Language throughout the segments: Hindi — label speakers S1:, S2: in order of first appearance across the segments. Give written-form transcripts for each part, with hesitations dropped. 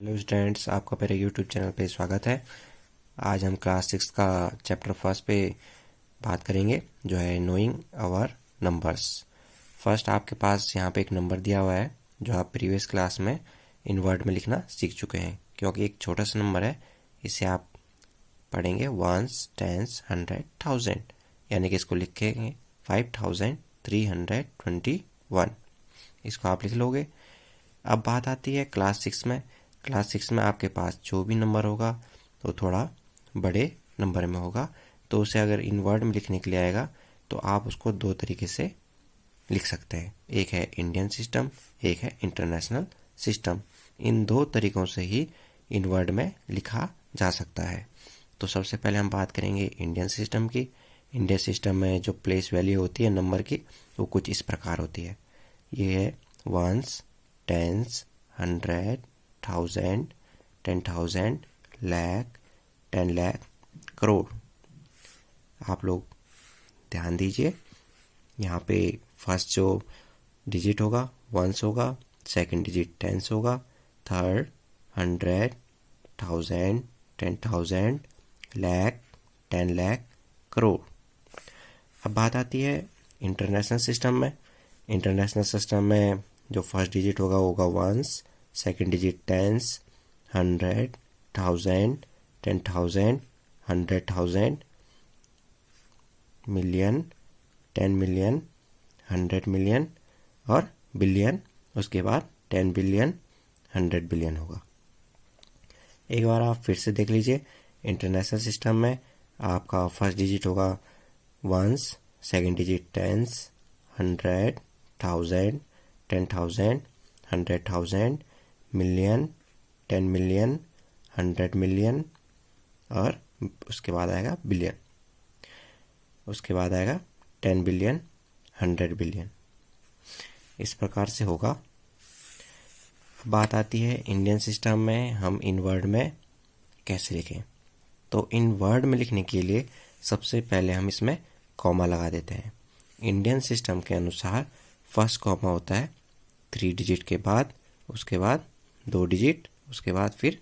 S1: हेलो स्टूडेंट्स, आपका मेरे यूट्यूब चैनल पे स्वागत है। आज हम क्लास 6 का चैप्टर फर्स्ट पे बात करेंगे, जो है नोइंग आवर नंबर्स। फर्स्ट आपके पास यहाँ पे एक नंबर दिया हुआ है जो आप प्रीवियस क्लास में इन वर्ड में लिखना सीख चुके हैं। क्योंकि एक छोटा सा नंबर है, इसे आप पढ़ेंगे वंस, टेंस, 100, 1000, यानी कि इसको लिखेंगे 5321। इसको आप लिख लोगे। अब बात आती है क्लास 6 में। क्लास 6 में आपके पास जो भी नंबर होगा वो थोड़ा बड़े नंबर में होगा, तो उसे अगर इन वर्ड में लिखने के लिए आएगा तो आप उसको दो तरीके से लिख सकते हैं। एक है इंडियन सिस्टम, एक है इंटरनेशनल सिस्टम। इन दो तरीकों से ही इन वर्ड में लिखा जा सकता है। तो सबसे पहले हम बात करेंगे इंडियन सिस्टम की। इंडियन सिस्टम में जो प्लेस वैल्यू होती है नंबर की, वो कुछ इस प्रकार होती है। ये है वंस, टेंस, 100, 1000, 10,000, लाख, 10 लाख, करोड़। आप लोग ध्यान दीजिए, यहाँ पे फर्स्ट जो डिजिट होगा वंस होगा, सेकंड डिजिट टेंस होगा, थर्ड 100, 1000, 10,000, लाख, 10 लाख, करोड़। अब बात आती है इंटरनेशनल सिस्टम में। इंटरनेशनल सिस्टम में जो फर्स्ट डिजिट होगा वो होगा ones, second digit tens, 100, 1000, 10,000, 100,000, million, 10 million, 100 million और बिलियन। उसके बाद 10 बिलियन, 100 बिलियन होगा। एक बार आप फिर से देख लीजिए। इंटरनेशनल सिस्टम में आपका फर्स्ट डिजिट होगा ones, second digit tens, 100, 1000, 10,000, 100,000, million, 10 million, 100 million और उसके बाद आएगा बिलियन। उसके बाद आएगा 10 बिलियन, 100 बिलियन। इस प्रकार से होगा। बात आती है इंडियन सिस्टम में हम इन वर्ड में कैसे लिखें। तो इन वर्ड में लिखने के लिए सबसे पहले हम इसमें कॉमा लगा देते हैं। इंडियन सिस्टम के अनुसार फर्स्ट कॉमा होता है 3 डिजिट के बाद, उसके बाद 2 डिजिट, उसके बाद फिर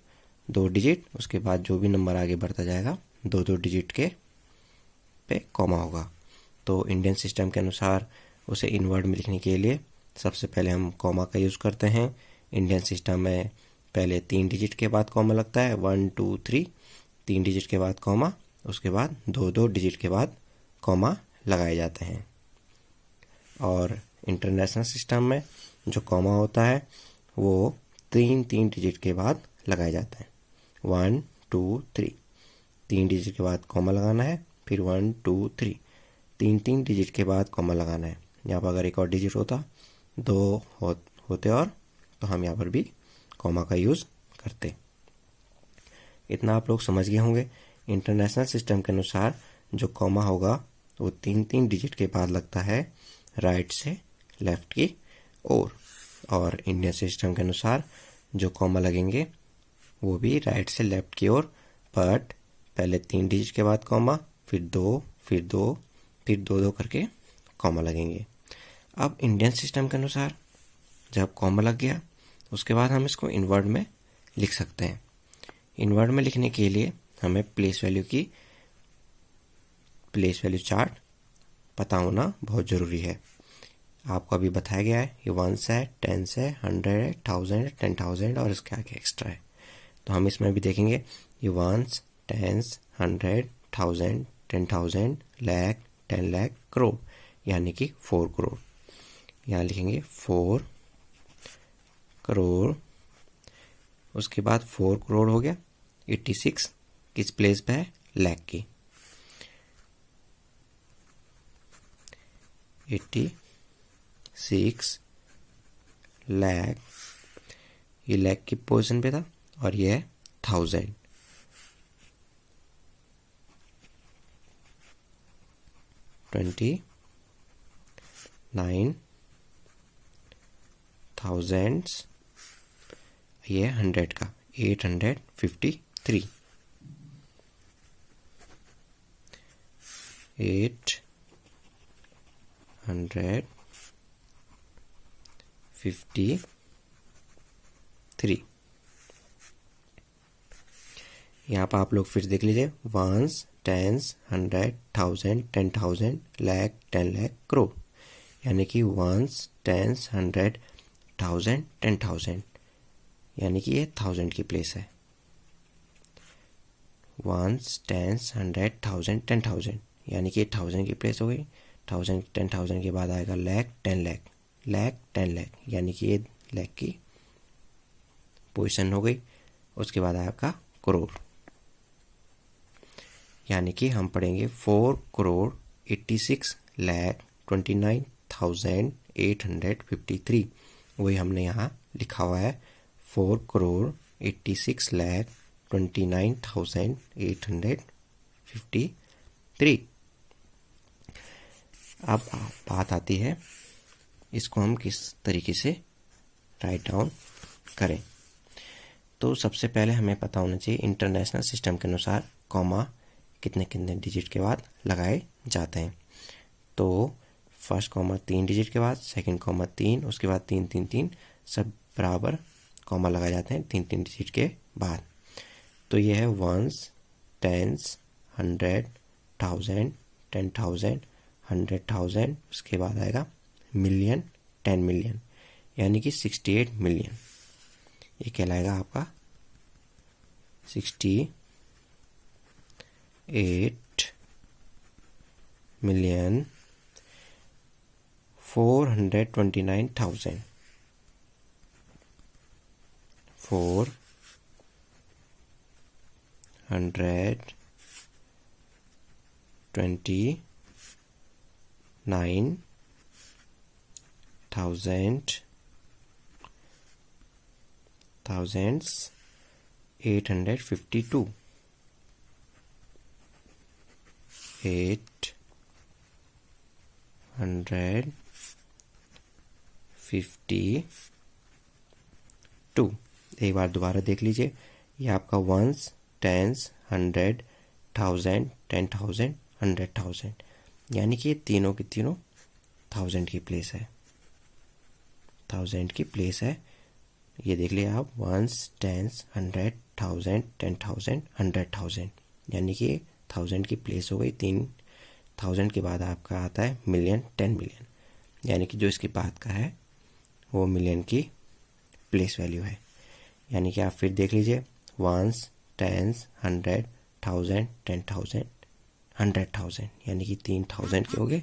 S1: 2 डिजिट, उसके बाद जो भी नंबर आगे बढ़ता जाएगा 2-2 डिजिट के पे कॉमा होगा। तो इंडियन सिस्टम के अनुसार उसे इन वर्ड में लिखने के लिए सबसे पहले हम कॉमा का यूज़ करते हैं। इंडियन सिस्टम में पहले 3 डिजिट के बाद कॉमा लगता है, 1 2 3, 3 डिजिट के बाद कॉमा, उसके बाद 2-2 डिजिट के बाद कॉमा लगाए जाते हैं। और इंटरनेशनल सिस्टम में जो कॉमा होता है वो 3-3 डिजिट के बाद लगाया जाता है। 1 2 3, 3 डिजिट के बाद कॉमा लगाना है, फिर 1 2 3, 3-3 डिजिट के बाद कॉमा लगाना है। यहाँ पर अगर एक और डिजिट होता, 2 होते और, तो हम यहाँ पर भी कॉमा का यूज़ करते। इतना आप लोग समझ गए होंगे। इंटरनेशनल सिस्टम के अनुसार जो कॉमा होगा वो 3-3 डिजिट के बाद लगता है राइट से लेफ्ट की ओर। और इंडियन सिस्टम के अनुसार जो कॉमा लगेंगे वो भी राइट से लेफ्ट की ओर, बट पहले 3 डिजिट के बाद कॉमा, फिर 2, फिर 2, फिर 2-2 करके कॉमा लगेंगे। अब इंडियन सिस्टम के अनुसार जब कॉमा लग गया उसके बाद हम इसको इनवर्ड में लिख सकते हैं। इनवर्ड में लिखने के लिए हमें प्लेस वैल्यू चार्ट पता होना बहुत ज़रूरी है। आपको अभी बताया गया है ये वंस है, टेंस है, 100 है, 1000 है, 10,000 और इसके आगे एक्स्ट्रा है। तो हम इसमें भी देखेंगे ये वंस, टेंस, 100, 1000, 10,000, लाख, 10 लाख, करोड़, यानी कि 4 करोड़। यहाँ लिखेंगे 4 करोड़। उसके बाद 4 करोड़ हो गया। 86 किस प्लेस पे है? लाख की। 86 लाख, ये लाख की पोजीशन पे था और ये है 1000। 29,000, ये 100 का 853, 853। यहाँ पर आप लोग फिर देख लीजिए, वंस, टेंस, 100, 1000, 10,000, लाख, 10 लाख, करोड़। यानी कि वंस, टेंस, 100, 1000, 10,000, यानी कि ये 1000 की प्लेस है। वंस, टेंस, 100, 1000, 10,000, यानी कि 1000 की प्लेस हो गई। 1000, 10,000 के बाद आएगा लाख, 10 लाख, लाख, 10 लाख, यानी कि ये लाख की पोजीशन हो गई। उसके बाद आएगा करोड़, यानी कि हम पढ़ेंगे 4,86,29,853। वही हमने यहाँ लिखा हुआ है, 4,86,29,853। अब बात आती है इसको हम किस तरीके से राइट डाउन करें। तो सबसे पहले हमें पता होना चाहिए इंटरनेशनल सिस्टम के अनुसार कॉमा कितने कितने डिजिट के बाद लगाए जाते हैं। तो फर्स्ट कॉमा 3 डिजिट के बाद, सेकंड कॉमा 3, उसके बाद 3 3 3, सब बराबर कॉमा लगाए जाते हैं 3 3 डिजिट के बाद। तो ये है वंस, टेंस, 100, 1000, 10,000, 100,000, उसके बाद आएगा मिलियन, 10 मिलियन, यानी कि 68 मिलियन। ये कहलाएगा आपका 68 मिलियन 429,000 429,000 852 852। एक बार दोबारा देख लीजिए, ये आपका वंस, टेंस, 100, 1000, 10,000, 100,000, यानी कि ये तीनों की तीनों 1000 की प्लेस है, 1000 की प्लेस है। ये देख लिया आप, वंस, टेंस, 100, 1000, 10,000, 100,000, यानी कि 1000 की प्लेस हो गई। 3000 के बाद आपका आता है मिलियन, 10 मिलियन, यानी कि जो इसके बाद का है वो मिलियन की प्लेस वैल्यू है। यानी कि आप फिर देख लीजिए, वंस, टेंस, 100, 1000, 10,000, 100,000, यानी कि 3000 के हो गए।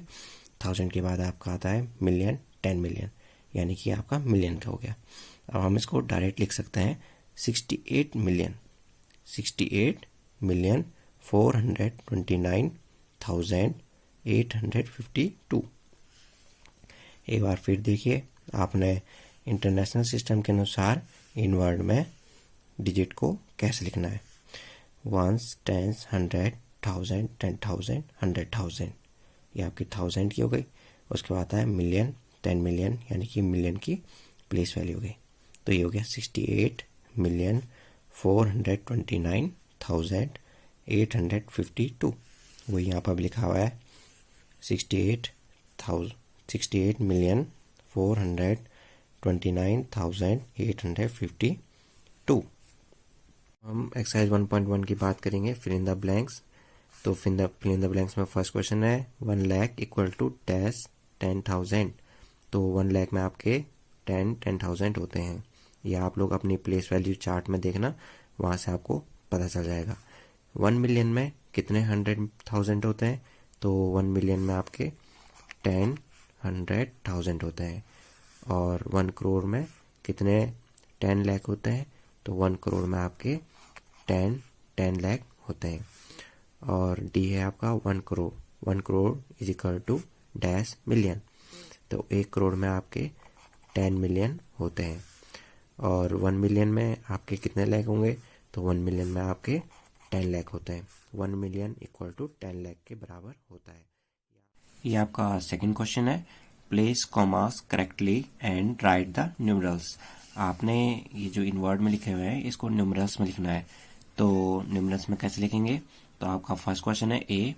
S1: 1000 के बाद आपका आता है मिलियन, 10 मिलियन, यानी कि आपका मिलियन का हो गया। अब हम इसको डायरेक्ट लिख सकते हैं 68 मिलियन, 68 मिलियन 429,852। एक बार फिर देखिए, आपने इंटरनेशनल सिस्टम के अनुसार इन वर्ड में डिजिट को कैसे लिखना है। वंस, टेंस, 100, 1000, 10,000, 100,000, ये आपकी 1000 की हो गई। उसके बाद है मिलियन, 10 मिलियन, यानी कि मिलियन की प्लेस वैल्यू हो गई। तो ये हो गया 68 मिलियन 429,852। वही यहाँ पर लिखा हुआ है 68 मिलियन 429,852। हम एक्सरसाइज 1.1 की बात करेंगे, फिल इन द ब्लैंक्स। तो फिल इन द ब्लैंक्स में फर्स्ट क्वेश्चन है 1 लाख इक्वल टू डैश 10,000। तो 1 लाख में आपके 10,000 होते हैं। ये आप लोग अपनी प्लेस वैल्यू चार्ट में देखना, वहाँ से आपको पता चल जाएगा। 1 मिलियन में कितने 100,000 होते हैं? तो 1 मिलियन में आपके 100,000 होते हैं। और 1 करोड़ में कितने 10 लाख होते हैं? तो 1 करोड़ में आपके 10 लाख होते हैं। और डी है आपका 1 crore. 1 crore is equal to dash million. तो 1 करोड़ में आपके 10 मिलियन होते हैं। और 1 मिलियन में आपके कितने लाख होंगे? तो 1 मिलियन में आपके 10 लाख होते हैं। 1 मिलियन इक्वल टू 10 लाख के बराबर होता है। ये आपका सेकंड क्वेश्चन है, place commas correctly and write the numerals. आपने ये जो इन वर्ड में लिखे हुए हैं इसको न्यूमरल्स में लिखना है। तो न्यूमरल्स में कैसे लिखेंगे? तो आपका फर्स्ट क्वेश्चन है ए,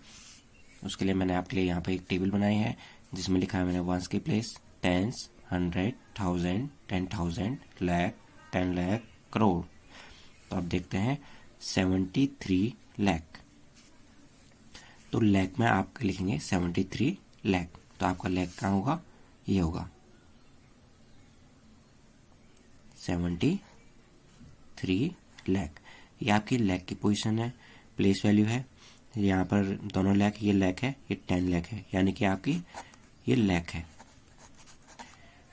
S1: उसके लिए मैंने आपके लिए यहाँ पे एक टेबल बनाई है जिसमें लिखा है मैंने वंस की प्लेस, टेंस, 100, 1000, 10,000, लाख, 10 लाख, करोड़। तो अब देखते हैं 73 लाख। तो लाख में आप लिखेंगे 73 लाख, तो आपका लाख कहाँ होगा, ये होगा 73 लाख। ये आपकी लाख की पोजीशन है, प्लेस वैल्यू है। यहाँ पर दोनों लाख, ये लाख है, ये 10 लाख है, यानी कि आपकी ये लाख है,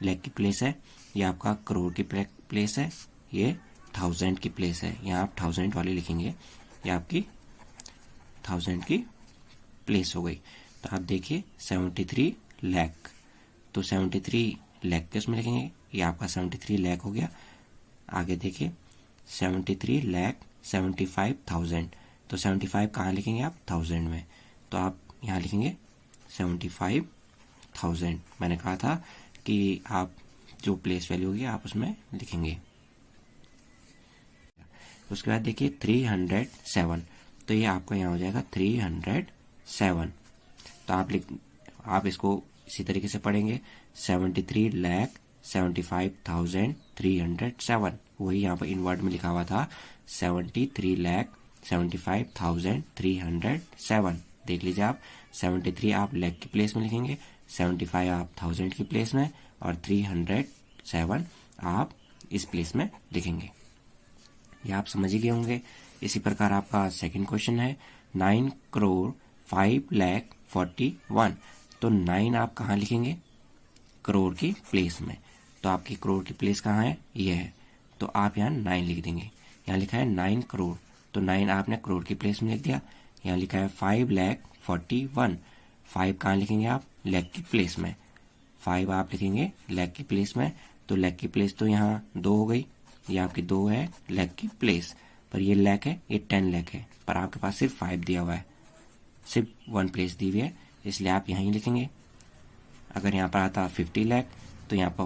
S1: लाख की प्लेस है। ये आपका करोड़ की प्लेस है, ये 1000 की प्लेस है। यहाँ आप 1000 वाली लिखेंगे, ये आपकी 1000 की प्लेस हो गई। तो आप देखिए 73 लाख, तो 73 लाख के उसमें लिखेंगे, ये आपका 73 लाख हो गया। आगे देखिए 73 लाख 75,000, तो 75 कहाँ लिखेंगे आप, 1000 में, तो आप यहाँ लिखेंगे 75,000। मैंने कहा था कि आप जो प्लेस वैल्यू होगी आप उसमें लिखेंगे। उसके बाद देखिए 307, तो ये आपका यहाँ हो जाएगा 307। तो आप इसको इसी तरीके से पढ़ेंगे 73 लाख 75,307, वही यहाँ पर इनवर्ड में लिखा हुआ था 73 लाख 75,307। देख लीजिए आप, 73 आप लाख की प्लेस में लिखेंगे, 75 आप 1000 की प्लेस में, और 307 आप इस प्लेस में लिखेंगे। ये आप समझ ही गए होंगे। इसी प्रकार आपका सेकंड क्वेश्चन है 9 करोड़ 5,41,। तो 9 आप कहाँ लिखेंगे, करोड़ की प्लेस में। तो आपकी करोड़ की प्लेस कहाँ है, ये है, तो आप यहाँ 9 लिख देंगे। यहाँ लिखा है 9 करोड़, तो 9 आपने करोड़ की प्लेस में लिख दिया। यहाँ लिखा है 5,41,। 5 कहाँ लिखेंगे आप, लाख की प्लेस में। 5 आप लिखेंगे लाख की प्लेस में, तो लाख की प्लेस तो यहाँ 2 हो गई, ये आपकी 2 है लाख की प्लेस, पर ये लाख है, ये 10 लाख है, पर आपके पास सिर्फ 5 दिया हुआ है, सिर्फ 1 प्लेस दी हुई है, इसलिए आप यहीं लिखेंगे। अगर यहाँ पर आता 50 लाख तो यहाँ पर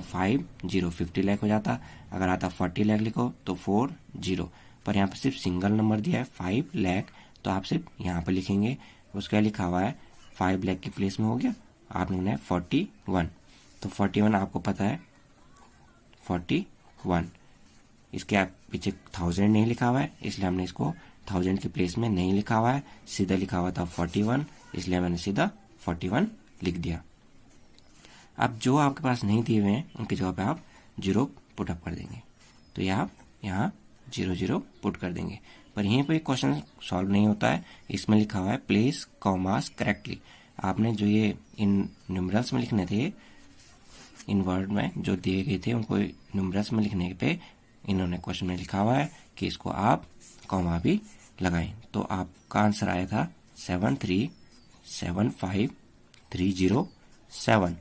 S1: 50 लाख हो जाता। अगर आता 40 लाख लिखो तो 40, पर यहाँ पर सिर्फ सिंगल नंबर दिया है 5 लाख, तो आप सिर्फ यहाँ पर लिखेंगे। उसका लिखा हुआ है 5 लाख की प्लेस में हो गया, आप लिखना है 41, तो 41 आपको पता है 41। इसके आप पीछे 1000 नहीं लिखा हुआ है, इसलिए हमने इसको 1000 की प्लेस में नहीं लिखा हुआ है, सीधा लिखा हुआ था 41, इसलिए मैंने सीधा 41 लिख दिया। अब जो आपके पास नहीं दिए हुए हैं उनकी जगह पे आप 0 पुट अप कर देंगे, तो ये आप यहाँ 0 पुट कर देंगे। पर यहीं पे क्वेश्चन सॉल्व नहीं होता है, इसमें लिखा हुआ है प्लेस कॉमास करेक्टली। आपने जो ये इन न्यूमरल्स में लिखने थे, इन वर्ड में जो दिए गए थे उनको न्यूमरल्स में लिखने पे इन्होंने क्वेश्चन में लिखा हुआ है कि इसको आप कॉमा भी लगाएं। तो आपका आंसर आया था 7375307।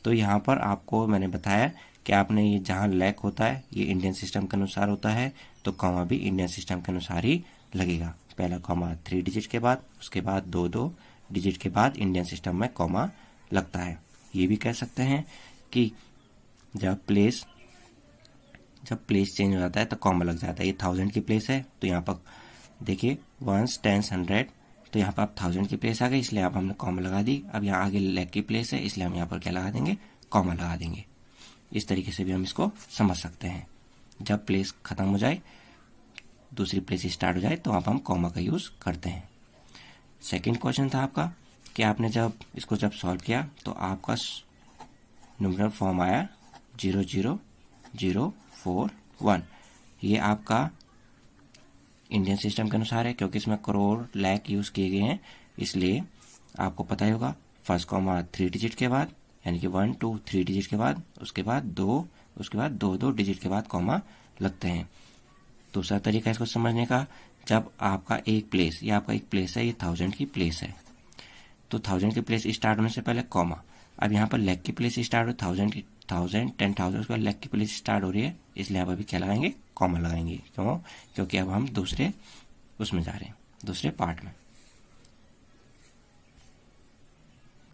S1: तो यहाँ पर आपको मैंने बताया कि आपने ये जहाँ लैक होता है ये इंडियन सिस्टम के अनुसार होता है, तो कॉमा भी इंडियन सिस्टम के अनुसार ही लगेगा। पहला कॉमा 3 डिजिट के बाद, उसके बाद 2 डिजिट के बाद इंडियन सिस्टम में कॉमा लगता है। ये भी कह सकते हैं कि जब प्लेस चेंज हो जाता है तो कॉमा लग जाता है। ये 1000 की प्लेस है, तो यहाँ पर देखिए 1s 10s 100, तो यहाँ पर आप 1000 की प्लेस आ गई, इसलिए आप हमने कॉमा लगा दी। अब यहाँ आगे लाख की प्लेस है, इसलिए हम यहाँ पर क्या लगा देंगे, कॉमा लगा देंगे। इस तरीके से भी हम इसको समझ सकते हैं। जब प्लेस खत्म हो जाए, दूसरी प्लेस स्टार्ट हो जाए, तो आप हम कॉमा का यूज करते हैं। सेकंड क्वेश्चन था आपका कि आपने इसको जब सॉल्व किया तो आपका न्यूमरल फॉर्म आया 00041। ये आपका इंडियन सिस्टम के अनुसार है, क्योंकि इसमें करोड़ लाख यूज किए गए हैं, इसलिए आपको पता ही होगा फर्स्ट कॉमा 3 डिजिट के बाद, यानी कि 1 2 3 डिजिट के बाद, उसके बाद 2, उसके बाद 2 डिजिट के बाद कॉमा लगते हैं। दूसरा तरीका इसको समझने का, जब आपका एक प्लेस, ये आपका एक प्लेस है, ये 1000 की प्लेस है, तो 1000 की प्लेस स्टार्ट होने से पहले कॉमा। अब यहाँ पर लाख की प्लेस स्टार्ट हो, 1000 की 1000 10,000 उसके बाद लाख की प्लेस स्टार्ट हो रही है, इसलिए आप अभी क्या लगाएंगे, कॉमा लगाएंगे। क्यों? क्योंकि अब हम दूसरे उसमें जा रहे हैं, दूसरे पार्ट में।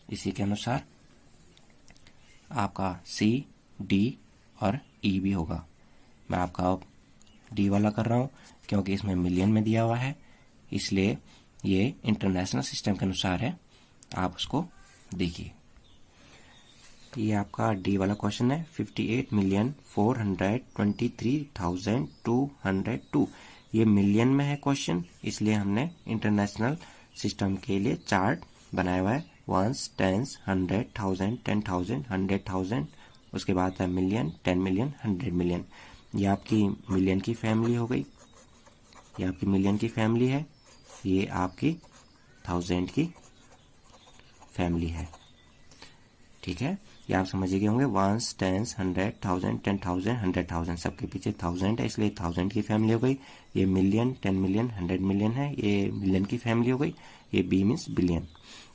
S1: इसी के अनुसार आपका सी, डी और ई भी होगा। मैं आपका डी वाला कर रहा हूँ क्योंकि इसमें मिलियन में दिया हुआ है, इसलिए ये इंटरनेशनल सिस्टम के अनुसार है। आप उसको देखिए, ये आपका डी वाला क्वेश्चन है 58,423,202। ये मिलियन में है क्वेश्चन, इसलिए हमने इंटरनेशनल सिस्टम के लिए चार्ट बनाया हुआ है। वंस, टेंस, 100, 1000, 10,000, 100,000, उसके बाद है मिलियन, 10 मिलियन, 100 मिलियन। ये आपकी मिलियन की फैमिली हो गई, ये आपकी मिलियन की फैमिली है, ये आपकी 1000 की फैमिली है। ठीक है, ये आप समझ गए होंगे। वंस, टेंस, 100, 1000, 10,000, 100,000, सबके पीछे 1000 है, इसलिए 1000 की फैमिली हो गई। ये मिलियन, 10 मिलियन, 100 मिलियन है, ये मिलियन की फैमिली हो गई। ये बी मीन्स बिलियन।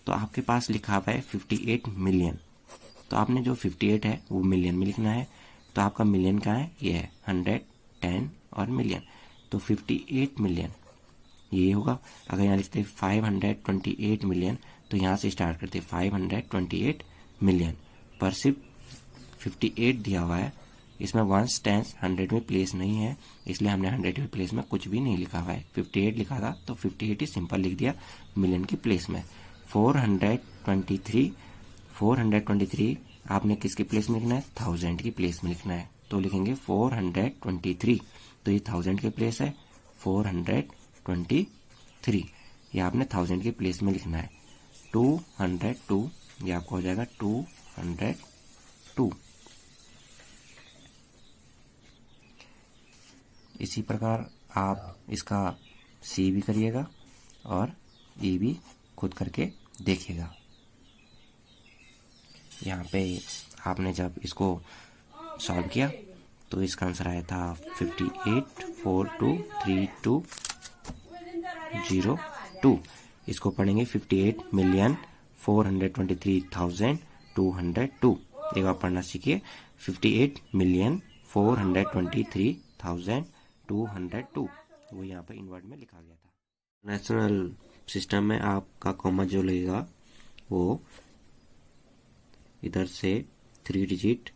S1: तो आपके पास लिखा हुआ है 58 मिलियन, तो आपने जो 58 है वो मिलियन में लिखना है। तो आपका मिलियन कहाँ है, ये है 100, 10 और मिलियन, तो 58 मिलियन ये होगा। अगर यहाँ लिखते 528 मिलियन, तो यहाँ से स्टार्ट करते 528 मिलियन, पर सिर्फ 58 दिया हुआ है, इसमें वंस, टेंस, 100 में प्लेस नहीं है, इसलिए हमने 100 के प्लेस में कुछ भी नहीं लिखा हुआ है। 58 लिखा था तो 58 ही सिंपल लिख दिया मिलियन की प्लेस में। 423 आपने किसकी प्लेस में लिखना है, 1000 की प्लेस में लिखना है, तो लिखेंगे 423, तो ये 1000 की प्लेस है, 423 ये आपने 1000 की प्लेस में लिखना है। 202 ये आपको हो जाएगा 202। इसी प्रकार आप इसका सी भी करिएगा और ई भी खुद करके देखिएगा। यहाँ पे आपने जब इसको सॉल्व किया तो इसका आंसर आया था 58423202। इसको पढ़ेंगे 58,423,202। एक बार पढ़ना सीखिए, 58,423,202, वो यहाँ पे इनवर्ड में लिखा गया था। नेशनल सिस्टम में आपका कॉमा जो लगेगा वो इधर से 3 डिजिट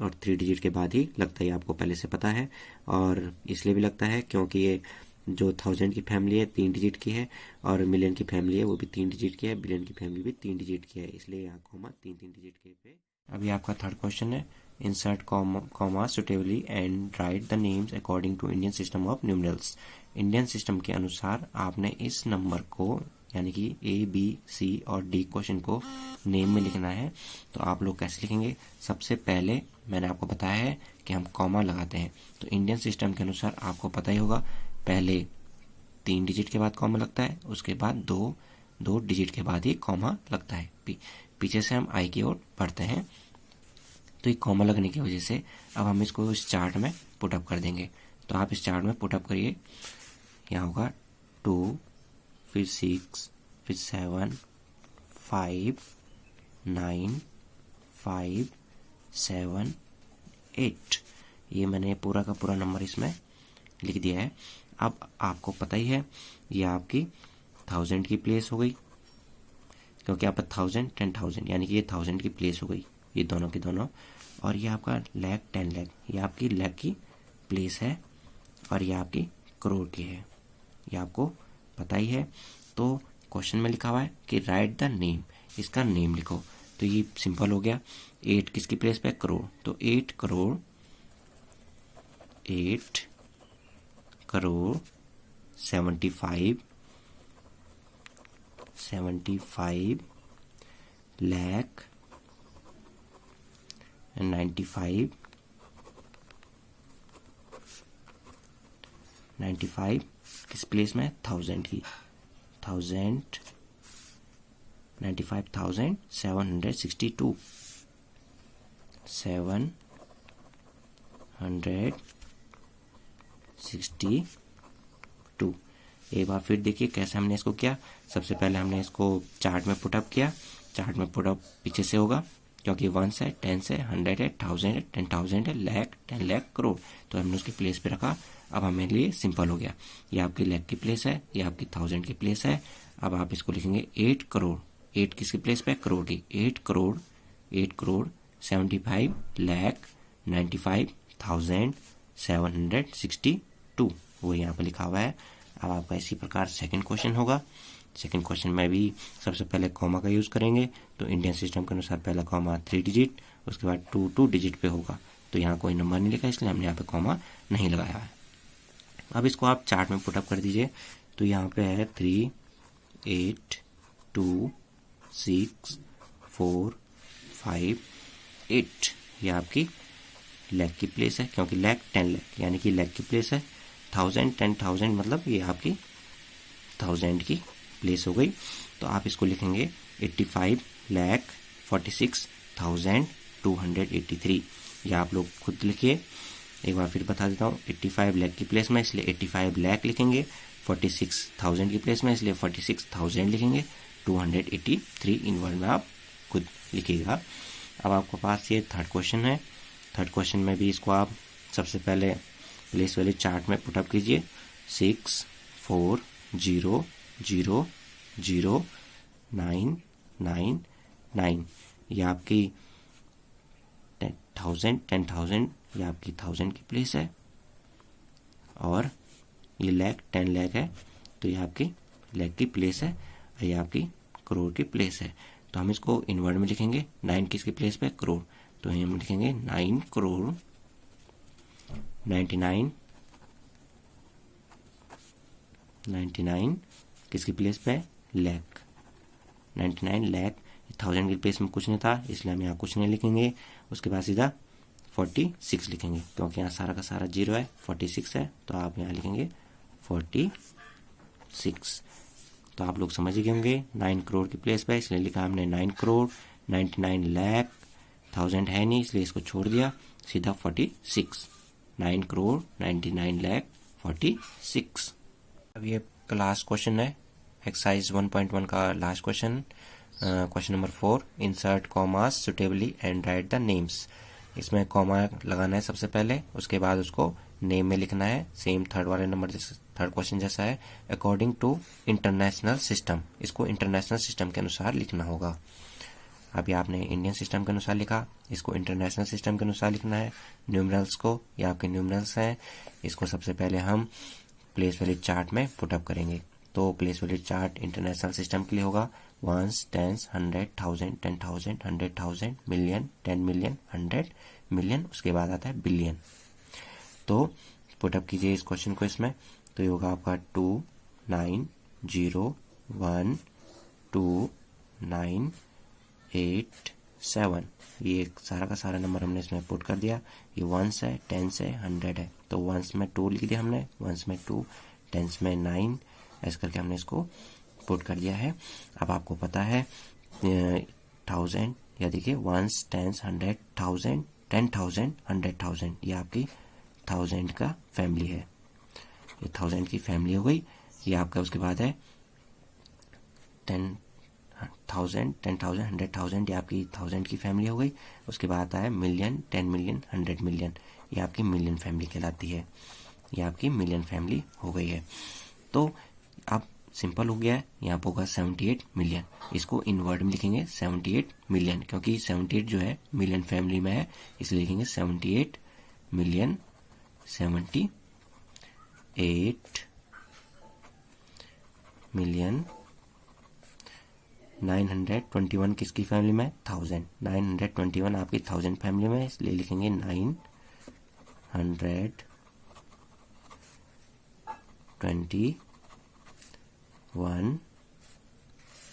S1: और 3 डिजिट के बाद ही लगता है, आपको पहले से पता है। और इसलिए भी लगता है क्योंकि ये जो 1000 की फैमिली है 3 डिजिट की है, और मिलियन की फैमिली है वो भी 3 डिजिट की है, बिलियन की फैमिली भी 3 डिजिट की है, इसलिए यहाँ कॉमा 3 डिजिट के पे। अभी आपका थर्ड क्वेश्चन है, insert comma suitably and write the names according to Indian system of numerals. Indian system के अनुसार आपने इस नंबर को, यानी कि ए, बी, सी और डी क्वेश्चन को नेम में लिखना है। तो आप लोग कैसे लिखेंगे, सबसे पहले मैंने आपको बताया है कि हम कॉमा लगाते हैं। तो इंडियन सिस्टम के अनुसार आपको पता ही होगा, पहले 3 डिजिट के बाद कॉमा लगता है, उसके बाद दो डिजिट के बाद ही कॉमा लगता है। पीछे से हम आई की ओर बढ़ते हैं, तो ये कॉमा लगने की वजह से अब हम इसको इस चार्ट में पुटअप कर देंगे। तो आप इस चार्ट में पुटअप करिए, यहाँ होगा 2, फिर 6, फिर 7, 5, 9, 5, 7, 8, ये मैंने पूरा का पूरा नंबर इसमें लिख दिया है। अब आपको पता ही है ये आपकी 1000 की प्लेस हो गई, क्योंकि आप 1000, 10,000 यानी कि ये 1000 की प्लेस हो गई, ये दोनों की दोनों। और ये आपका लाख, 10 लाख, ये आपकी लाख की प्लेस है, और ये आपकी करोड़ की है, ये आपको पता ही है। तो क्वेश्चन में लिखा हुआ है कि राइट द नेम, इसका नेम लिखो। तो ये सिंपल हो गया, 8 किसकी प्लेस पे, करोड़, तो 8 करोड़ 75 लाख एंड 95 किस प्लेस में, 1000 की, 95,762 762। एक बार फिर देखिए कैसे हमने इसको किया। सबसे पहले हमने इसको चार्ट में पुटअप किया, चार्ट में पुटअप पीछे से होगा, क्योंकि 1 है, 10 है, 100 है, 1000 है, 10,000 है, लाख, 10 लाख, करोड़, तो हमने उसकी प्लेस पे रखा। अब हमारे लिए सिंपल हो गया, ये आपकी लाख की प्लेस है, ये आपकी 1000 की प्लेस है। अब आप इसको लिखेंगे 8 करोड़, 8 किसकी प्लेस पे, करोड़ की, 8 करोड़ 75 लाख 95,762, वो यहाँ पे लिखा हुआ है। अब आपका इसी प्रकार सेकंड क्वेश्चन होगा। सेकंड क्वेश्चन में भी सबसे पहले कॉमा का यूज करेंगे। तो इंडियन सिस्टम के अनुसार पहला कॉमा 3 डिजिट, उसके बाद 2 डिजिट पे होगा। तो यहाँ कोई नंबर नहीं लिखा, इसलिए हमने यहाँ पे कॉमा नहीं लगाया है। अब इसको आप चार्ट में पुटअप कर दीजिए। तो यहाँ पे है 3, 8, 2, 6, 4, 5, 8। ये आपकी लैख की प्लेस है, क्योंकि लैख 10 लाख यानी कि लैख की प्लेस है। 1000 10,000 मतलब ये आपकी 1000 की प्लेस हो गई। तो आप इसको लिखेंगे 85,46,283। ये आप लोग खुद लिखिए। एक बार फिर बता देता हूँ, 85 लाख की प्लेस में इसलिए 85 लाख लिखेंगे, 46,000 की प्लेस में इसलिए 46,000 लिखेंगे, 283 इन वर्ड में आप खुद लिखिएगा। अब आपके पास ये थर्ड क्वेश्चन है। थर्ड क्वेश्चन में भी इसको आप सबसे पहले प्लेस वाले चार्ट में पुटअप कीजिए। 6, 4, 0, 0, 0, 9, 9, 9। ये आपकी 10,000 ये आपकी 1000 की प्लेस है, और ये लैख 10 लाख है, तो ये आपकी लैख की प्लेस है, और ये आपकी करोड़ की प्लेस है। तो हम इसको इनवर्ड में लिखेंगे। 9 किसकी प्लेस पे? करोड़। तो हम लिखेंगे 9 करोड़ 99 किसकी प्लेस पे? लैख। 99 लाख। 1000 की प्लेस में कुछ नहीं था, इसलिए हम यहाँ कुछ नहीं लिखेंगे। उसके बाद सीधा 46 लिखेंगे, क्योंकि यहाँ सारा का सारा 0 है, 46 है, तो आप यहाँ लिखेंगे 46। तो आप लोग समझ ही गए होंगे 9 करोड़ की प्लेस पे, इसलिए लिखा हमने 9 करोड़ 99 लाख। 1000 है नहीं, इसलिए इसको छोड़ दिया, सीधा 46। 9 करोड़ 99 लाख 46। अब ये लास्ट क्वेश्चन है, एक्सरसाइज 1.1 का last question. Question number 4, insert commas suitably and write the names. इसमें कॉमा लगाना है सबसे पहले, उसके बाद उसको नेम में लिखना है। सेम थर्ड वाले नंबर जैसे थर्ड क्वेश्चन जैसा है। अकॉर्डिंग टू इंटरनेशनल सिस्टम, इसको इंटरनेशनल सिस्टम के अनुसार लिखना होगा। अभी आपने इंडियन सिस्टम के अनुसार लिखा, इसको इंटरनेशनल सिस्टम के अनुसार लिखना है। न्यूमरल्स को, ये आपके न्यूमरल्स हैं, इसको सबसे पहले हम प्लेस वैल्यू चार्ट में पुटअप करेंगे। तो place value chart international system के लिए होगा 1s, 10s, 100, 1000, 10,000, 100,000, million, 10 million, 100 million, उसके बाद आता है बिलियन। तो पुटअप कीजिए इस क्वेश्चन को इसमें। तो ये होगा आपका 2, 9, 0, 1, 2, 9, 8, 7। ये सारा का सारा नंबर हमने इसमें पुट कर दिया। ये 1s है, 10s है, 100 है, तो 1s में 2 लिख दिया हमने, 1s में 2, 10s में 9, ऐसे करके हमने इसको पुट कर दिया है। अब आपको पता है 1000, या देखिए 1s, 10s, 100, 1000, 10,000, 100,000, ये आपकी 1000 का फैमिली है। ये 1000 की फैमिली हो गई। ये आपका उसके बाद है 10,000, 10,000, 100,000, ये आपकी 1000 की फैमिली हो गई। उसके बाद आता है मिलियन, 10 मिलियन, 100 मिलियन, ये आपकी मिलियन फैमिली कहलाती है। ये आपकी मिलियन फैमिली हो गई है। तो अब सिंपल हो गया है। यहाँ पर होगा 78 मिलियन, इसको इन वर्ड में लिखेंगे 78 मिलियन, क्योंकि 78 जो है मिलियन फैमिली में है, इसलिए लिखेंगे 78 मिलियन। 78 मिलियन। 921 किसकी फैमिली में? 1000। 921 आपकी 1000 फैमिली में, इसलिए लिखेंगे 921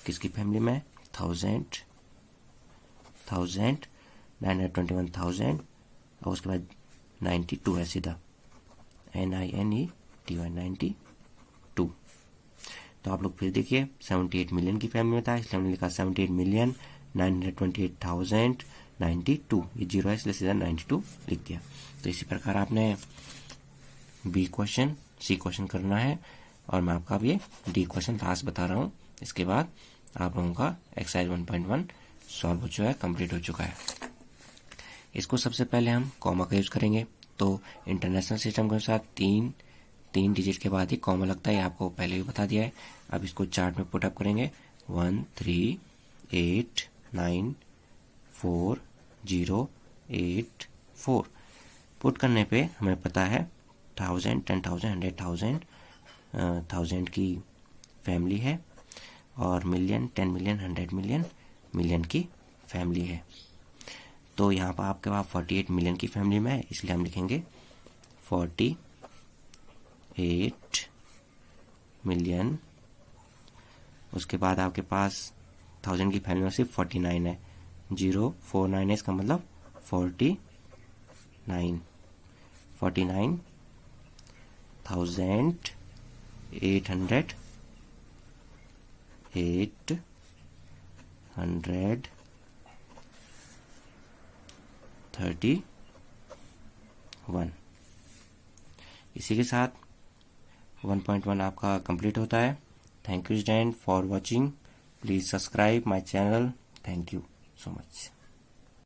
S1: किसकी फैमिली में? 1000। 921,000, और उसके बाद 92 है सीधा, NINETY 92। तो आप लोग फिर देखिए 78 मिलियन की फैमिली में था, इसलिए हमने लिखा 78 मिलियन 928,092। ये 0 है, इसलिए सीधा 92 लिख दिया। तो इसी प्रकार आपने बी क्वेश्चन, सी क्वेश्चन करना है, और मैं आपका अब ये डी क्वेश्चन लास्ट बता रहा हूँ। इसके बाद आप लोगों का एक्सरसाइज 1.1 सॉल्व हो चुका है, कंप्लीट हो चुका है। इसको सबसे पहले हम कॉमा का यूज करेंगे। तो इंटरनेशनल सिस्टम के अनुसार तीन डिजिट के बाद ही कॉमा लगता है, आपको पहले भी बता दिया है। अब इसको चार्ट में पुटअप करेंगे। 1, 3, 8, 9, 4, 0, 8, 4। पुट करने पे हमें पता है 1000, 10,000, 100,000, 1000 की फैमिली है, और मिलियन, 10 मिलियन, 100 मिलियन, मिलियन की फैमिली है। तो यहाँ पर आपके पास 48 मिलियन की फैमिली में है, इसलिए हम लिखेंगे 48 8 मिलियन, उसके बाद आपके पास 1000 की फैमिली में सिर्फ 49 है, 049 है, इसका मतलब 49 831। इसी के साथ 1.1 आपका कंप्लीट होता है। Thank you student for watching, please subscribe my channel. Thank you so much.